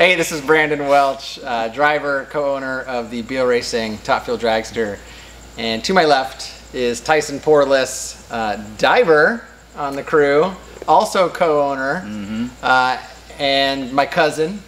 Hey, this is Brandon Welch, driver, co-owner of the Beal Racing Top Fuel Dragster. And to my left is Tyson Porlas, diver on the crew, also co-owner, and my cousin.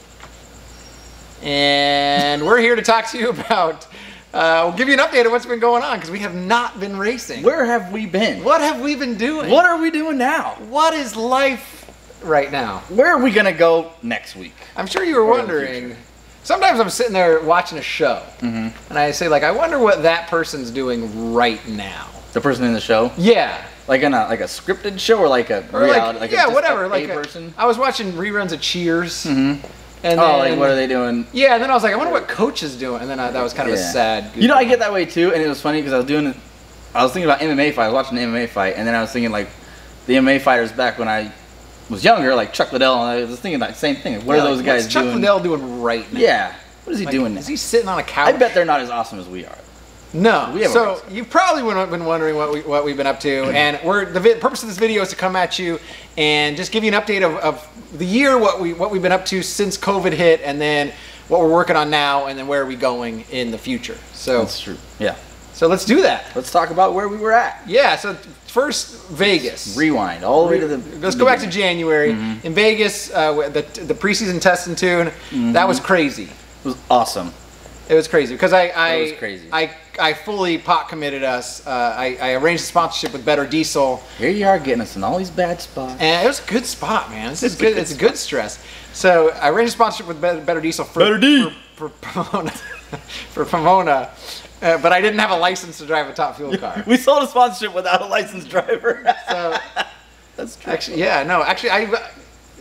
And we're here to talk to you about, we'll give you an update of what's been going on because we have not been racing. Where have we been? What have we been doing? What are we doing now? What is life right now? Where are we gonna go next week? I'm sure you were wondering. Sometimes I'm sitting there watching a show, and I say, like, I wonder what that person's doing right now. The person in the show? Yeah. Like in a a scripted show or like a reality? Like yeah, a, whatever. A like person? I was watching reruns of Cheers. And then, like what are they doing? Yeah, and then I was like, I wonder what Coach is doing. And then that was kind of a sad. You know, I get that way too, and it was funny because I was thinking about MMA fight. I was watching an MMA fight, and then I was thinking like the MMA fighters back when I was younger, like Chuck Liddell, and I was thinking that same thing. What are those guys what's doing? Chuck Liddell doing right now? Yeah. What is he doing now? Is he sitting on a couch? I bet they're not as awesome as we are. No. So you've probably been wondering what we've been up to, and the purpose of this video is to come at you and just give you an update of the year, what we've been up to since COVID hit, and then what we're working on now, and then where are we going in the future. So that's true. Yeah. So let's do that. Let's talk about where we were at. Yeah. So first, Vegas. Rewind all the way to the. Let's go back to January in Vegas. The preseason test and tune. That was crazy. It was awesome. It was crazy because I fully pot committed us. I arranged a sponsorship with Better Diesel. Here you are getting us in all these bad spots. And it was a good spot, man. This is good. It's a good stress. So I arranged a sponsorship with Better Diesel for Pomona. For Pomona. But I didn't have a license to drive a Top Fuel car. We sold a sponsorship without a licensed driver. So that's true. Actually, yeah, no, actually,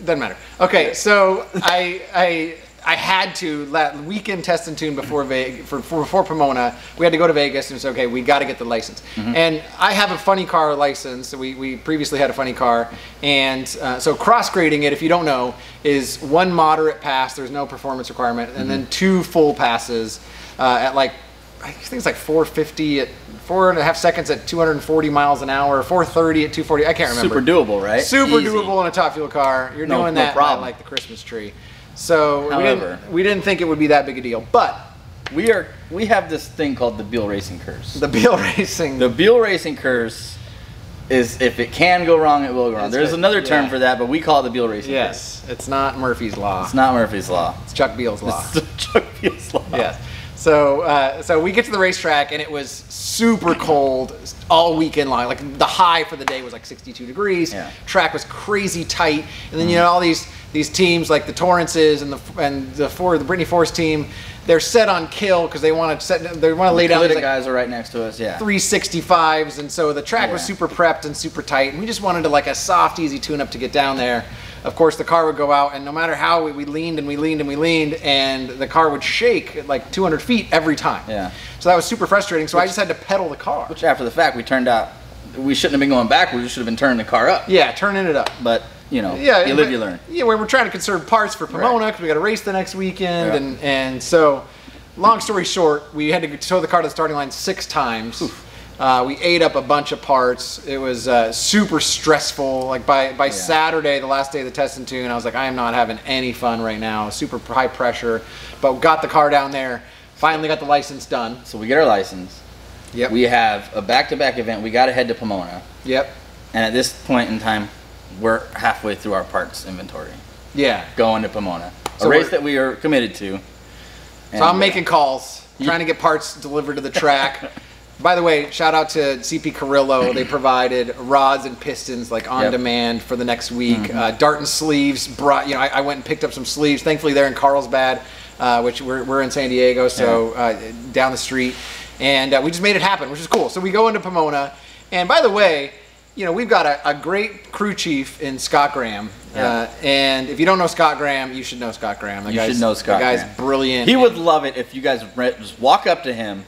doesn't matter. Okay, so I had to weekend test and tune before Pomona. We had to go to Vegas and say, okay, we got to get the license. And I have a funny car license. We previously had a funny car, and so cross grading it, if you don't know, is one moderate pass. There's no performance requirement, and then two full passes at like. I think it's like 450 at 4.5 seconds at 240 miles an hour, 430 at 240. I can't remember. Super doable, right? Super doable in a Top Fuel car. You're doing that by like the Christmas tree. So we didn't think it would be that big a deal, but we have this thing called the Beal Racing curse. The Beal Racing. The Beal Racing curse is if it can go wrong, it will go wrong. There's another term for that, but we call it the Beal Racing curse. Yes, it's not Murphy's Law. It's not Murphy's Law. It's Chuck Beal's Law. It's Chuck Beal's Law. Yes. So we get to the racetrack and it was super cold all weekend long. Like the high for the day was like 62 degrees. Yeah. Track was crazy tight, and then you know all these teams like the Torrances and the Brittany Force team. They're set on kill because they want to lay down. The guys are right next to us. Yeah. 365s, and so the track was super prepped and super tight, and we just wanted like a soft, easy tune-up to get down there. Of course, the car would go out, and no matter how we leaned and we leaned and we leaned, and the car would shake at like 200 feet every time. Yeah. So that was super frustrating. So I just had to pedal the car. Which, after the fact, we turned out we shouldn't have been going backwards. We should have been turning the car up. Yeah, turning it up. But you know, you live, you learn. Yeah, we're trying to conserve parts for Pomona because we got to race the next weekend, and so, long story short, we had to tow the car to the starting line 6 times. We ate up a bunch of parts. It was super stressful. Like by Saturday, the last day of the test and tune, I was like, I am not having any fun right now. Super high pressure, but we got the car down there. Finally got the license done. So we get our license. Yep. We have a back-to-back event. We got to head to Pomona. Yep. And at this point in time, we're halfway through our parts inventory. Yeah. Going to Pomona. So a race that we are committed to. So I'm making calls, trying to get parts delivered to the track. By the way, shout out to CP Carrillo. They provided rods and pistons like on demand for the next week. Dart sleeves brought. I went and picked up some sleeves. Thankfully, they're in Carlsbad, which we're in San Diego, so down the street, and we just made it happen, which is cool. So we go into Pomona, and by the way, we've got a great crew chief in Scott Graham. And if you don't know Scott Graham, you should know Scott Graham. You should know Scott Graham. The guy's brilliant. He would love it if you guys just walk up to him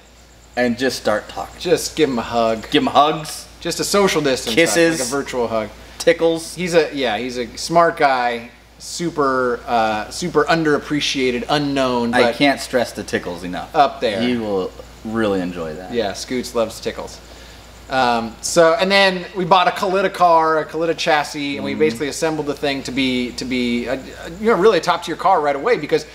and just start talking. Just give him a hug. Give him hugs. Just a social distance. Kisses. Like a virtual hug. Tickles. He's a smart guy. Super underappreciated, unknown. But I can't stress the tickles enough. Up there. He will really enjoy that. Yeah, Scoots loves tickles. So, and then we bought a Kalita chassis, and we basically assembled the thing to be really a top tier car right away, because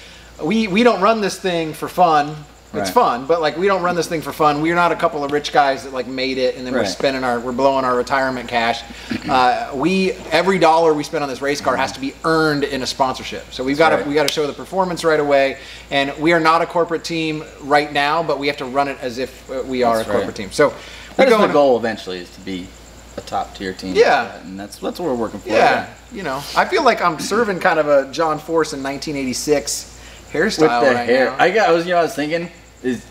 we don't run this thing for fun. It's fun, but like we don't run this thing for fun. We're not a couple of rich guys that like made it and then we're blowing our retirement cash. Every dollar we spend on this race car has to be earned in a sponsorship. So we got to show the performance right away. And we are not a corporate team right now, but we have to run it as if we are a corporate team. So that is the goal eventually, is to be a top tier team. Yeah, and that's what we're working for. Yeah, you know, I feel like I'm serving kind of a John Force in 1986 hairstyle with the right hair. now. I was thinking.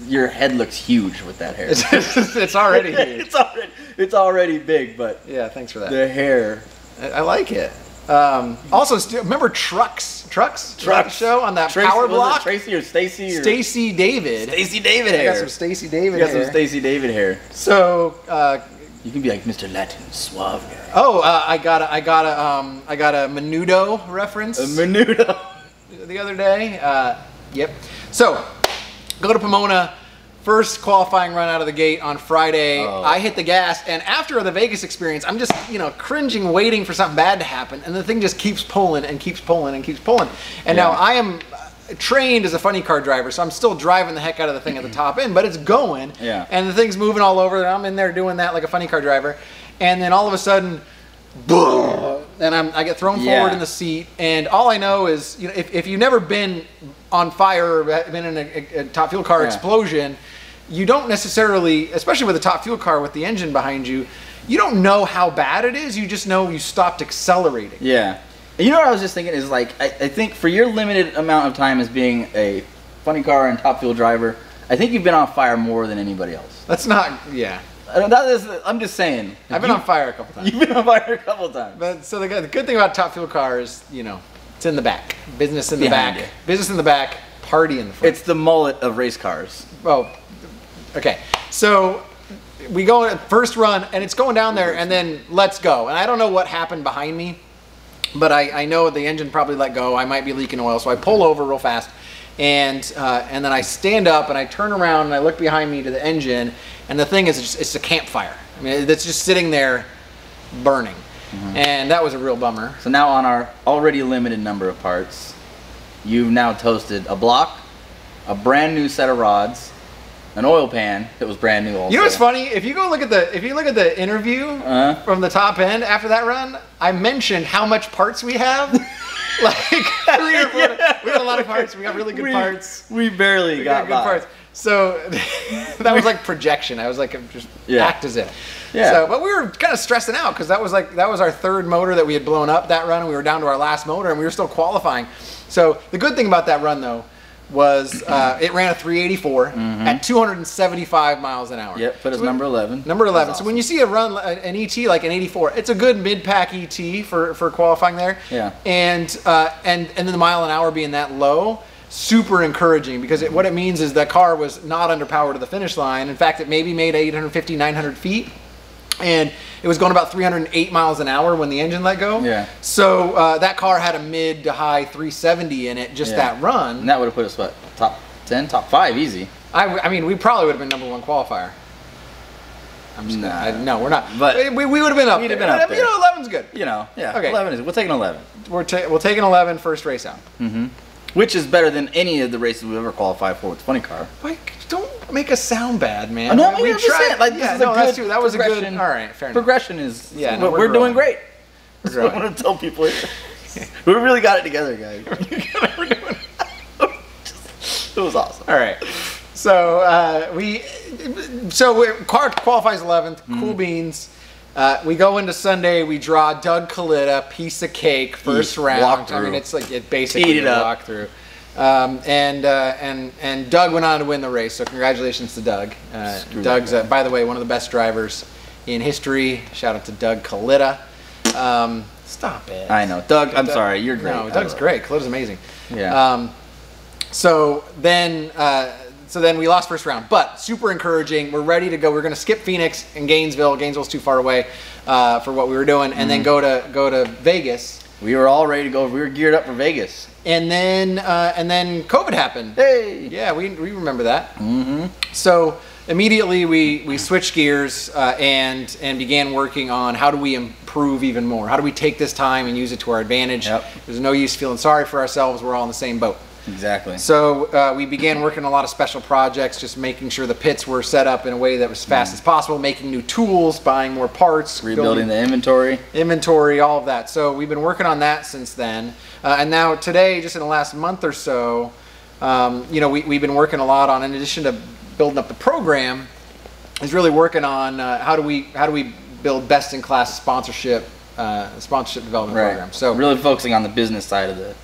Your head looks huge with that hair. It's already huge. It's already big, but yeah, thanks for that. The hair, I like it. Also, remember Trucks show on that Power Block? Tracy or Stacy? Stacy David. Stacy David hair. I got some Stacy David hair. You got some Stacy David hair. So you can be like Mr. Latin suave guy. Oh, I got a Menudo reference. A Menudo. The other day. Yep. So. Go to Pomona, first qualifying run out of the gate on Friday. Oh. I hit the gas, and after the Vegas experience, I'm just, cringing, waiting for something bad to happen, and the thing just keeps pulling and keeps pulling and keeps pulling. And now I am trained as a funny car driver, so I'm still driving the heck out of the thing at the top end, but it's going, and the thing's moving all over, and I'm in there doing that like a funny car driver, and then all of a sudden, boom, and I get thrown forward in the seat, and all I know is, if you've never been on fire or been in a top fuel car explosion, you don't necessarily, especially with a top fuel car with the engine behind you, you don't know how bad it is. You just know you stopped accelerating. Yeah. And you know what I was just thinking is, like, I think for your limited amount of time as being a funny car and top fuel driver, I think you've been on fire more than anybody else. That's not, I'm just saying. I've been on fire a couple times. You've been on fire a couple times. But so the good thing about top fuel cars, it's in the back. Business in the back. Business in the back, party in the front. It's the mullet of race cars. Oh, okay. So we go at first run, and it's going down there, and then let's go. And I don't know what happened behind me, but I know the engine probably let go. I might be leaking oil, so I pull over real fast, and then I stand up, and I turn around, and I look behind me to the engine, and the thing is, it's a campfire. I mean, it's just sitting there burning. And that was a real bummer. So now on our already limited number of parts, you've now toasted a block, a brand new set of rods, an oil pan that was brand new also. You know what's funny? If you look at the interview from the top end after that run, I mentioned how much parts we have. Like 3 or 4. We got a lot of parts. We got really good parts. We barely got good parts. So that was like projection. I was like, just act as if. Yeah. So, but we were kind of stressing out because that was our third motor that we had blown up that run, and we were down to our last motor, and we were still qualifying. So the good thing about that run though was it ran a 384 at 275 miles an hour. Yep, put us number 11. Number 11. Awesome. So when you see a run, an ET like an 84, it's a good mid-pack ET for qualifying there. Yeah. And then the mile an hour being that low, super encouraging, because what it means is that car was not under power to the finish line. In fact, it maybe made 850, 900 feet. And it was going about 308 miles an hour when the engine let go. Yeah. So that car had a mid to high 370 in it, just that run. And that would have put us, what, top 10, top 5, easy. I mean, we probably would have been number 1 qualifier. I'm just no, we're not. But we would have been up there. We'd have been up there. 11's good. Yeah. Okay. 11 is. We'll take an 11. We'll take an 11 first race out. Which is better than any of the races we've ever qualified for with the funny car. Like, don't make us sound bad, man. No, I'm just saying. Like, that's true. That was a good. All right, fair enough. Progression is. Yeah, we're doing great. That's what I want to tell people. We really got it together, guys. We're doing. It was awesome. All right. So car qualifies 11th. Cool beans. We go into Sunday. We draw Doug Kalita, piece of cake, first round. I mean, it's like it basically a walkthrough. And Doug went on to win the race. So congratulations to Doug. Doug's, by the way, one of the best drivers in history. Shout out to Doug Kalita. Stop it. I know, Doug. I'm sorry. You're great. No, Doug's great. Kalita's amazing. Yeah. So then we lost first round, but super encouraging. We're ready to go. We're going to skip Phoenix and Gainesville. Gainesville's too far away for what we were doing, and then go to Vegas. We were all ready to go. We were geared up for Vegas. And then COVID happened. Hey. Yeah, we remember that. So immediately we switched gears and began working on how do we improve even more? How do we take this time and use it to our advantage? Yep. There's no use feeling sorry for ourselves. We're all in the same boat. Exactly. So we began working on a lot of special projects, just making sure the pits were set up in a way that was fast as possible, making new tools, buying more parts, rebuilding the inventory, all of that. So we've been working on that since then. And now today, just in the last month or so, you know, we've been working a lot on, in addition to building up the program, is really working on how do we build best-in-class sponsorship development program. So really focusing on the business side of the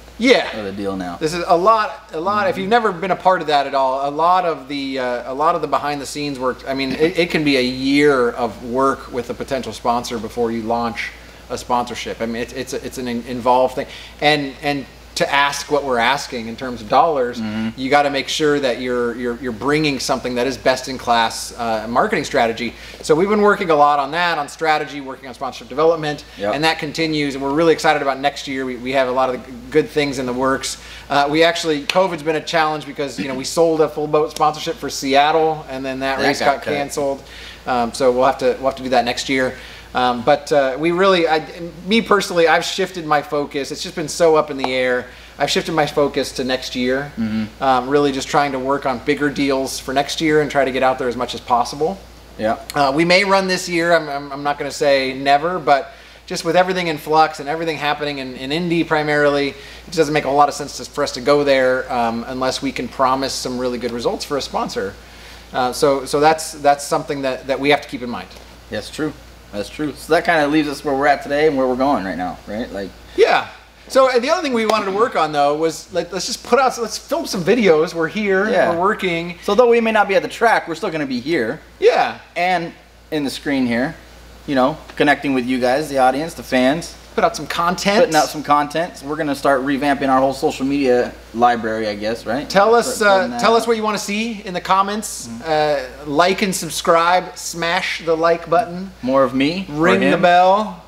deal now. This is a lot. If you've never been a part of that at all, a lot of the behind-the-scenes work. I mean, it can be a year of work with a potential sponsor before you launch a sponsorship. I mean, it's an involved thing, and to ask what we're asking in terms of dollars, you got to make sure that you're bringing something that is best in class marketing strategy. So we've been working a lot on that, on strategy, working on sponsorship development, and that continues. And we're really excited about next year. We have a lot of the good things in the works. COVID's been a challenge because we sold a full boat sponsorship for Seattle, and then that race got canceled. So we'll have to do that next year. We really, me personally, I've shifted my focus. It's just been so up in the air. I've shifted my focus to next year. Really just trying to work on bigger deals for next year and try to get out there as much as possible. Yeah. We may run this year. I'm not going to say never, but just with everything in flux and everything happening in Indy primarily, it doesn't make a lot of sense for us to go there unless we can promise some really good results for a sponsor. So that's something that we have to keep in mind. Yes, true. That's true. So that kind of leaves us where we're at today and where we're going right now, right? Like. Yeah. So the other thing we wanted to work on though was let's just let's film some videos. We're here. Yeah. We're working. So though we may not be at the track, we're still going to be here. Yeah. And in the screen here, connecting with you guys, the audience, the fans. Put out some content. Putting out some content. So we're going to start revamping our whole social media library, I guess, right? Tell us what you want to see in the comments. Like and subscribe. Smash the like button. More of me. Ring the bell.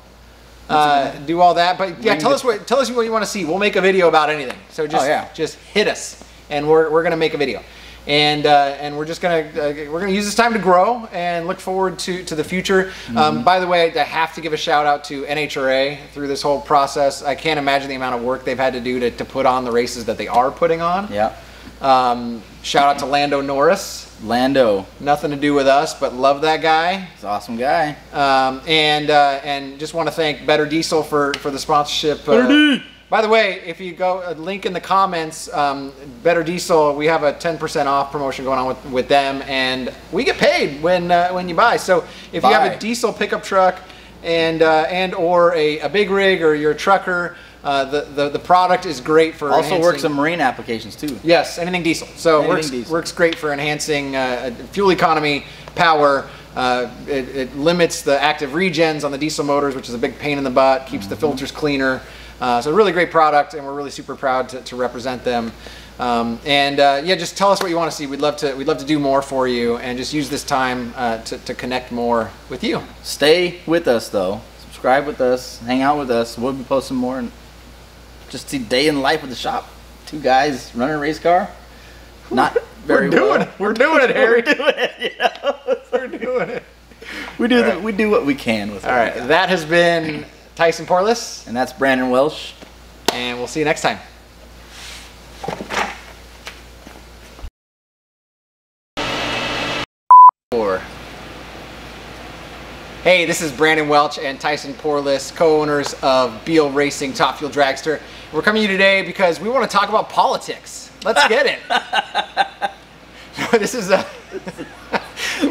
Do all that. But yeah, tell us what you want to see. We'll make a video about anything. So just hit us, and we're going to make a video. And we're just gonna use this time to grow and look forward to the future. By the way, I have to give a shout out to NHRA through this whole process. I can't imagine the amount of work they've had to do to put on the races that they are putting on. Yeah. Shout out to Lando Norris. Lando. Nothing to do with us, but love that guy. He's an awesome guy. And just want to thank Better Diesel for the sponsorship. By the way, if you go link in the comments, Better Diesel, we have a 10% off promotion going on with them, and we get paid when you buy. So if you have a diesel pickup truck and or a big rig, or you're a trucker, the product is great for also works on marine applications too. Yes, anything diesel. So works great for enhancing fuel economy, power. It limits the active regens on the diesel motors, which is a big pain in the butt. Keeps the filters cleaner. So a really great product, and we're really super proud to represent them. Yeah, just tell us what you want to see. We'd love to do more for you, and just use this time to connect more with you. Stay with us though. Subscribe with us. Hang out with us. We'll be posting more, and just see day in life with the shop. Two guys running a race car. Not very well. We're doing it, Harry. We're doing it. We're doing it. We do what we can with it. All right. That has been Tyson Porlas. And that's Brandon Welch. And we'll see you next time. Hey, this is Brandon Welch and Tyson Porlas, co-owners of Beal Racing Top Fuel Dragster. We're coming to you today because we want to talk about politics. Let's get it. This is a...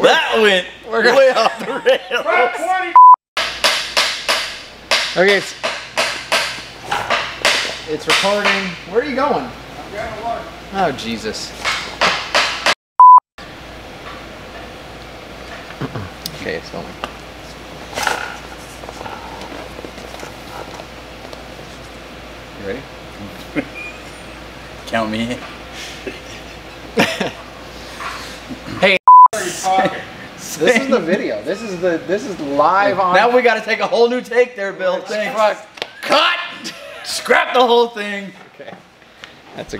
that went way off the rails. Okay, it's recording. Where are you going? I'm going to work. Oh, Jesus. Okay, it's going. You ready? Count me in. Hey, this is the video. This is live on. Now we got to take a whole new take there, Bill. Thanks. Cut. Scrap the whole thing. Okay. That's a